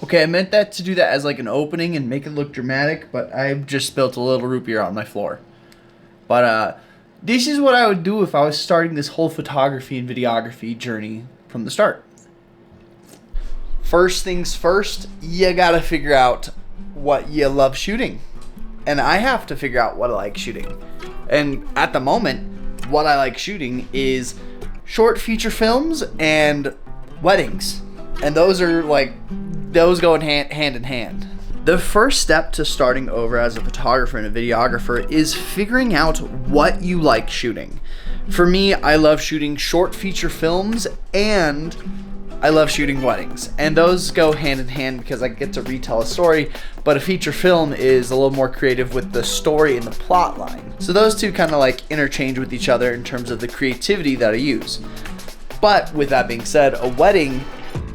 Okay, I meant that to do that as like an opening and make it look dramatic, but I've just spilt a little root beer on my floor. But this is what I would do if I was starting this whole photography and videography journey from the start. First things first, you gotta figure out what you love shooting. And I have to figure out what I like shooting. And at the moment, what I like shooting is short feature films and weddings. And those go hand in hand. The first step to starting over as a photographer and a videographer is figuring out what you like shooting. For me, I love shooting short feature films and I love shooting weddings. And those go hand in hand because I get to retell a story, but a feature film is a little more creative with the story and the plot line. So those two kind of like interchange with each other in terms of the creativity that I use. But with that being said, a wedding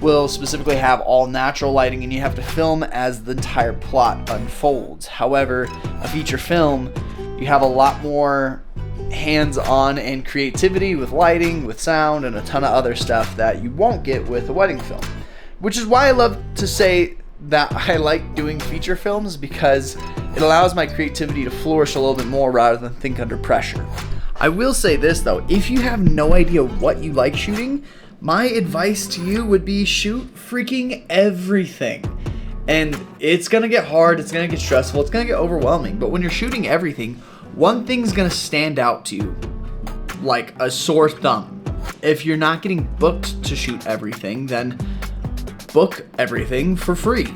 will specifically have all natural lighting and you have to film as the entire plot unfolds. However, a feature film, you have a lot more hands-on and creativity with lighting, with sound, and a ton of other stuff that you won't get with a wedding film. Which is why I love to say that I like doing feature films, because it allows my creativity to flourish a little bit more rather than think under pressure. I will say this though, if you have no idea what you like shooting, my advice to you would be shoot freaking everything. And it's gonna get hard, it's gonna get stressful, it's gonna get overwhelming, but when you're shooting everything, one thing's gonna stand out to you like a sore thumb. If you're not getting booked to shoot everything, then book everything for free.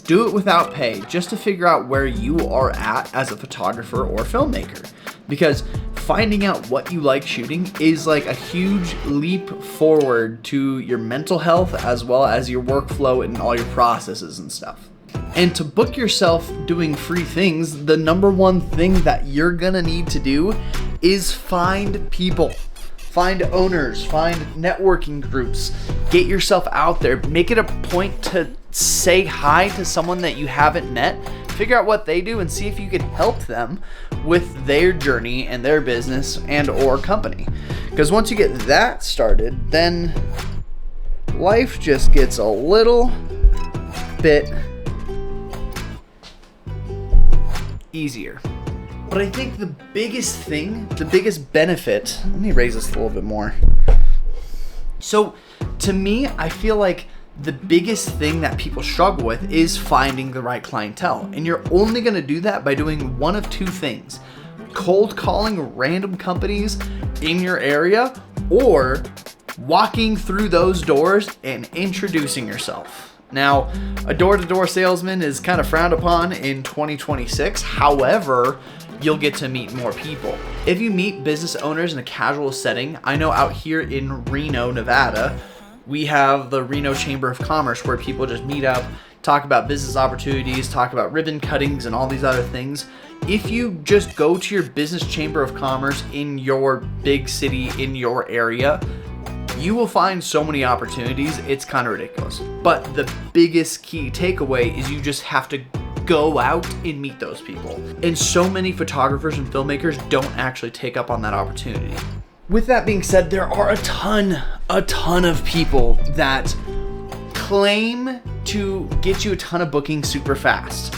Do it without pay, just to figure out where you are at as a photographer or filmmaker. Because finding out what you like shooting is like a huge leap forward to your mental health as well as your workflow and all your processes and stuff. And to book yourself doing free things, the number one thing that you're gonna need to do is find people. Find owners, find networking groups, get yourself out there, make it a point to say hi to someone that you haven't met, figure out what they do and see if you can help them with their journey and their business and or company. Because once you get that started, then life just gets a little bit easier. But I think the biggest thing, the biggest benefit, let me raise this a little bit more. So to me, I feel like the biggest thing that people struggle with is finding the right clientele. And you're only gonna do that by doing one of two things: cold calling random companies in your area, or walking through those doors and introducing yourself. Now, a door-to-door salesman is kind of frowned upon in 2026. However, you'll get to meet more people. If you meet business owners in a casual setting, I know out here in Reno, Nevada, we have the Reno Chamber of Commerce where people just meet up, talk about business opportunities, talk about ribbon cuttings and all these other things. If you just go to your business chamber of commerce in your big city, in your area, you will find so many opportunities, it's kind of ridiculous. But the biggest key takeaway is you just have to go out and meet those people. And so many photographers and filmmakers don't actually take up on that opportunity. With that being said, there are a ton of people that claim to get you a ton of bookings super fast.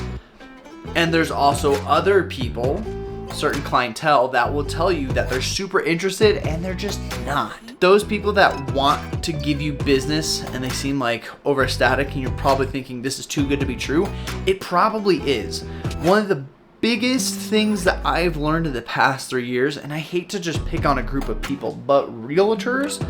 And there's also other people, certain clientele, that will tell you that they're super interested and they're just not. Those people that want to give you business and they seem like over ecstatic and you're probably thinking this is too good to be true, it probably is. One of the biggest things that I've learned in the past 3 years, and I hate to just pick on a group of people, but realtors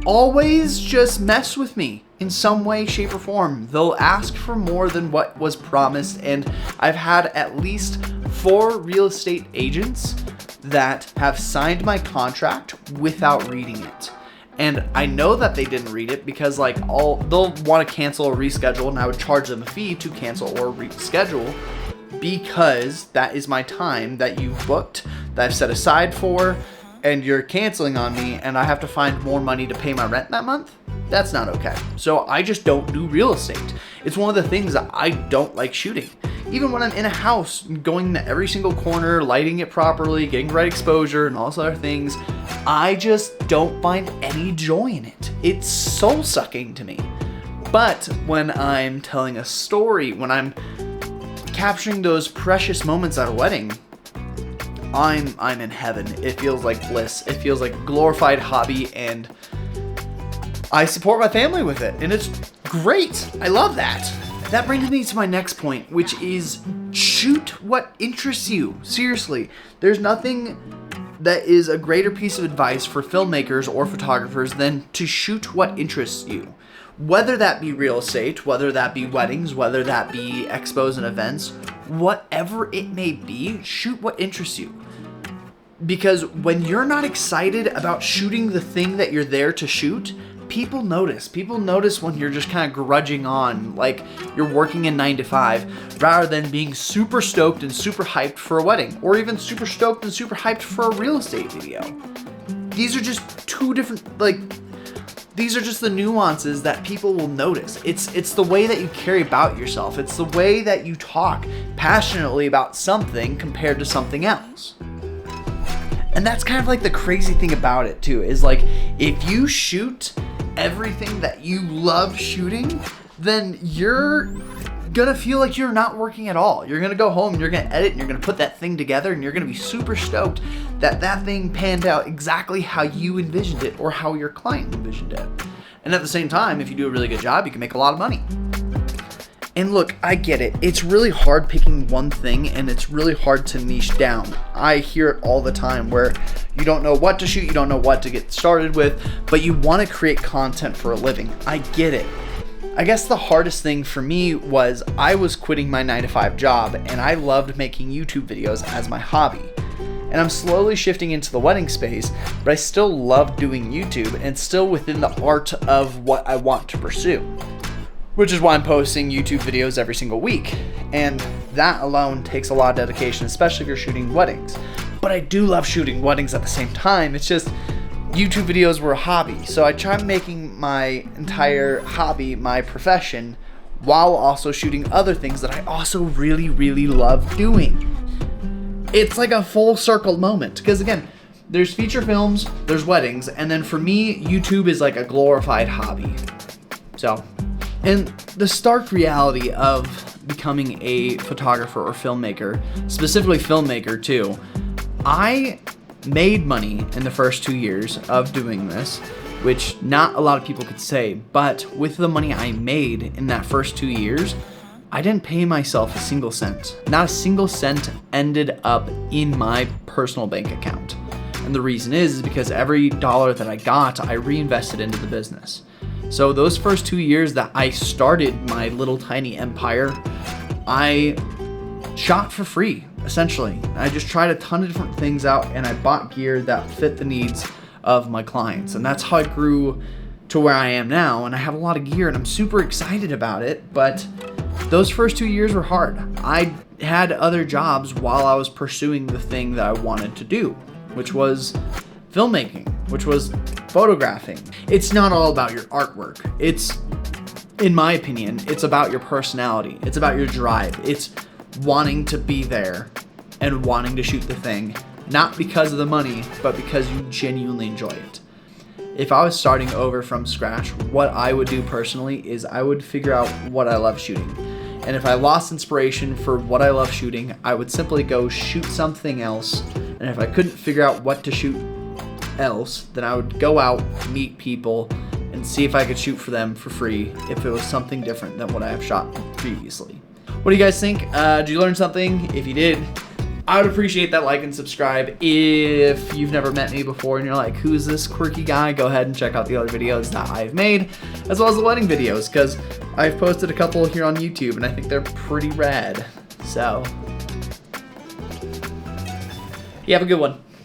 always just mess with me in some way, shape, or form. They'll ask for more than what was promised, and I've had at least 4 real estate agents that have signed my contract without reading it. And I know that they didn't read it because they'll want to cancel or reschedule, and I would charge them a fee to cancel or reschedule, because that is my time that you've booked, that I've set aside for, and you're canceling on me, and I have to find more money to pay my rent that month. That's not okay. So I just don't do real estate. It's one of the things that I don't like shooting. Even when I'm in a house, going to every single corner, lighting it properly, getting the right exposure, and all those other things, I just don't find any joy in it. It's soul-sucking to me. But when I'm telling a story, when I'm capturing those precious moments at a wedding, I'm in heaven. It feels like bliss. It feels like a glorified hobby, and I support my family with it, and it's great. I love that. That brings me to my next point, which is shoot what interests you. Seriously, there's nothing that is a greater piece of advice for filmmakers or photographers than to shoot what interests you. Whether that be real estate, whether that be weddings, whether that be expos and events, whatever it may be, shoot what interests you. Because when you're not excited about shooting the thing that you're there to shoot, people notice. People notice when you're just kind of grudging on, like you're working a 9 to 5, rather than being super stoked and super hyped for a wedding, or even super stoked and super hyped for a real estate video. These are just two different, these are just the nuances that people will notice. It's the way that you carry about yourself. It's the way that you talk passionately about something compared to something else. And that's kind of like the crazy thing about it too, is like if you shoot everything that you love shooting, then you're gonna feel like you're not working at all. You're gonna go home and you're gonna edit and you're gonna put that thing together and you're gonna be super stoked that that thing panned out exactly how you envisioned it or how your client envisioned it. And at the same time, if you do a really good job, you can make a lot of money. And look, I get it. It's really hard picking one thing, and it's really hard to niche down. I hear it all the time where you don't know what to shoot, you don't know what to get started with, but you want to create content for a living. I get it. I guess the hardest thing for me was I was quitting my 9 to 5 job, and I loved making YouTube videos as my hobby. And I'm slowly shifting into the wedding space, but I still love doing YouTube, and it's still within the art of what I want to pursue. Which is why I'm posting YouTube videos every single week. And that alone takes a lot of dedication, especially if you're shooting weddings. But I do love shooting weddings at the same time. It's just YouTube videos were a hobby. So I tried making my entire hobby my profession while also shooting other things that I also really, really love doing. It's like a full circle moment. Because again, there's feature films, there's weddings, and then for me, YouTube is like a glorified hobby. So... And the stark reality of becoming a photographer or filmmaker, specifically filmmaker too, I made money in the first 2 years of doing this, which not a lot of people could say, but with the money I made in that first 2 years, I didn't pay myself a single cent. Not a single cent ended up in my personal bank account. And the reason is because every dollar that I got, I reinvested into the business. So those first 2 years that I started my little tiny empire, I shot for free, essentially. I just tried a ton of different things out, and I bought gear that fit the needs of my clients. And that's how I grew to where I am now, and I have a lot of gear, and I'm super excited about it, but those first 2 years were hard. I had other jobs while I was pursuing the thing that I wanted to do, which was filmmaking, which was photographing. It's not all about your artwork. It's, in my opinion, it's about your personality. It's about your drive. It's wanting to be there and wanting to shoot the thing, not because of the money, but because you genuinely enjoy it. If I was starting over from scratch, what I would do personally is I would figure out what I love shooting. And if I lost inspiration for what I love shooting, I would simply go shoot something else. And if I couldn't figure out what to shoot else, then I would go out, meet people, and see if I could shoot for them for free if it was something different than what I have shot previously. What do you guys think? Did you learn something? If you did, I would appreciate that like and subscribe. If you've never met me before and you're like, who's this quirky guy? Go ahead and check out the other videos that I've made, as well as the wedding videos, because I've posted a couple here on YouTube and I think they're pretty rad. So, you have a good one.